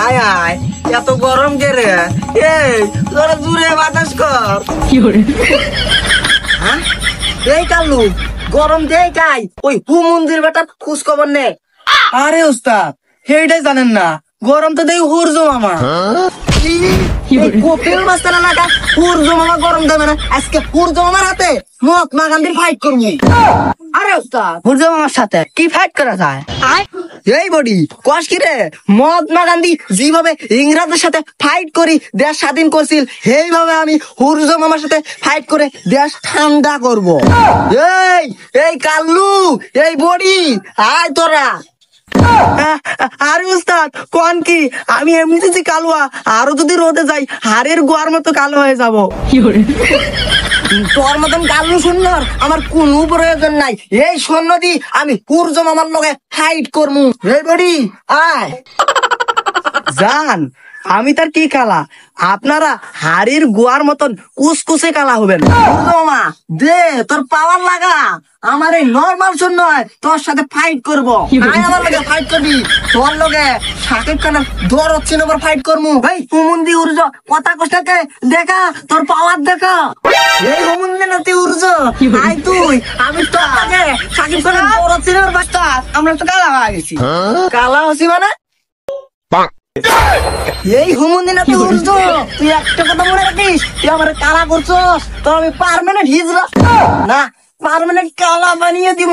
আয় আয়, এত গরম কে রে? এই তোরা জুড়ে বাতাস কর। হ্যাঁ, এই কালু গরম দেয় কাই ওই মন্দির বেটার খোঁজ খবর নে। আরে ওস্তাদ সেইটাই জানেন না, গরম তো দেই হুরজো মামা। কপিল মাস্টার এলাকা সূর্য মামা গরম দেবে না, আজকে সূর্য মামার হাতে মহাত্মা গান্ধীর ফাইট করবি। আরে ওস্তাদ হুরজো মামার সাথে কি ফাইট করা যায়? এই বডি কস কি রে, মহাত্মা গান্ধী যেভাবে ইংরেজদের সাথে ফাইট করি দেশ স্বাধীন করছিল, সেইভাবে আমি সূর্য মামার সাথে ফাইট করে দেশ ঠান্ডা করব। এই এই কাল্লু, এই বডি আয় তোরা। আরে উস্তাদ কোন কি, আমি এমনিতে যে কালোয়া, আরো যদি রোদে যাই হাড়ের গোয়ার মতো কালো হয়ে যাবো। তোর মতন কাল্লু সুন্দর আমার কোনো প্রয়োজন নাই। এই সৈন্য দি আমি সূর্য মামার লগে ফাইট করবো। এই বডি আয়। জান আমি তার কি কালা, আপনারা হাড়ির গোয়ার মতন কুসকুসে কালা হবেন। সূর্য মামা দে তোর পাওয়ার লাগা, আমার এই নর্মাল সৈন্য তোর সাথে ফাইট করবো। আয় আমার লগে ফাইট করবি, তোর লগে শাকিব খানের দর হচ্ছে না ফাইট করবো। এই হুমুন্দি উর্জ কথা কষ্টাকে দেখা, তোর পাওয়ার দেখা। এই হুমুন্দি নাতি উর্জ আয় তুই, আমি তোর আগে শাকিব খানের দর হচ্ছে না বাচ্চা। আমরা তো কালা হয়ে গেছি। কালা হসি মানে এই হুমুন্দি নাতি উর্জ, তুই একটা কথা মনে রাখিস, তুই আমার কালা করছস, তোর আমি পার্মানেন্ট হিজড়া না পার্মানেন্ট কালা বানিয়ে দিব।